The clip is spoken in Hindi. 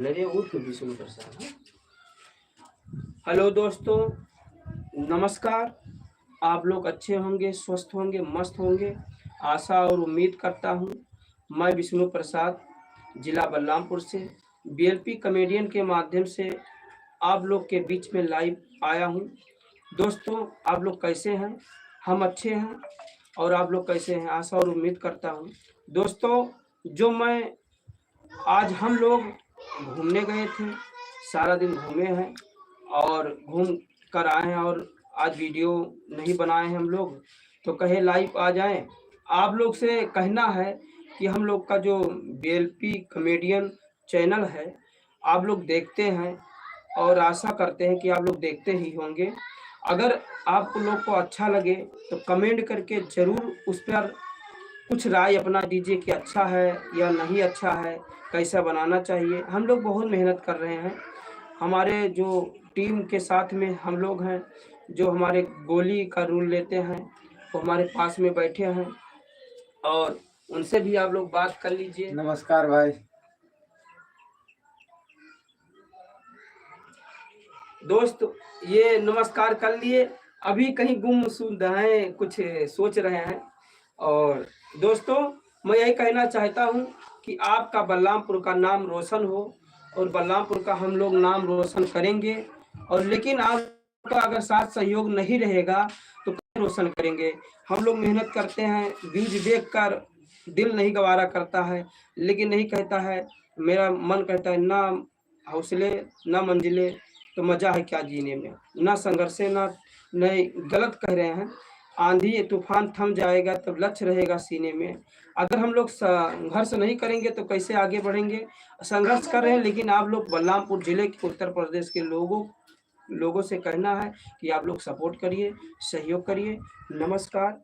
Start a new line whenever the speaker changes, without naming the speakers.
लगे उठ विष्णु प्रसाद। हेलो दोस्तों, नमस्कार। आप लोग अच्छे होंगे, स्वस्थ होंगे, मस्त होंगे, आशा और उम्मीद करता हूँ। मैं विष्णु प्रसाद, जिला बलरामपुर से बीएलपी कॉमेडियन के माध्यम से आप लोग के बीच में लाइव आया हूँ। दोस्तों, आप लोग कैसे हैं? हम अच्छे हैं और आप लोग कैसे हैं? आशा और उम्मीद करता हूँ। दोस्तों, आज हम लोग घूमने गए थे, सारा दिन घूमे हैं और घूम कर आए हैं और आज वीडियो नहीं बनाए हैं हम लोग, तो कहे लाइव आ जाएं। आप लोग से कहना है कि हम लोग का जो बीएलपी कॉमेडियन चैनल है, आप लोग देखते हैं और आशा करते हैं कि आप लोग देखते ही होंगे। अगर आप लोग को अच्छा लगे तो कमेंट करके ज़रूर उस पर कुछ राय अपना दीजिए कि अच्छा है या नहीं अच्छा है, कैसा बनाना चाहिए। हम लोग बहुत मेहनत कर रहे हैं। हमारे जो टीम के साथ में हम लोग हैं, जो हमारे गोली का रूल लेते हैं, वो हमारे पास में बैठे हैं और उनसे भी आप लोग बात कर लीजिए।
नमस्कार भाई।
दोस्त, ये नमस्कार कर लिए, अभी कहीं गुमसुम हैं, कुछ सोच रहे हैं। और दोस्तों, मैं यही कहना चाहता हूँ कि आपका बलरामपुर का नाम रोशन हो और बलरामपुर का हम लोग नाम रोशन करेंगे। और लेकिन आपका अगर साथ सहयोग नहीं रहेगा तो कैसे रोशन करेंगे? हम लोग मेहनत करते हैं, व्यूज देखकर दिल नहीं गवारा करता है, लेकिन नहीं कहता है, मेरा मन कहता है ना हौसले ना मंजिले तो मजा है क्या जीने में, ना संघर्षे ना नहीं। गलत कह रहे हैं, आंधी तूफान थम जाएगा तब लक्ष्य रहेगा सीने में। अगर हम लोग संघर्ष नहीं करेंगे तो कैसे आगे बढ़ेंगे? संघर्ष कर रहे हैं, लेकिन आप लोग बलरामपुर जिले के उत्तर प्रदेश के लोगों से कहना है कि आप लोग सपोर्ट करिए, सहयोग करिए। नमस्कार।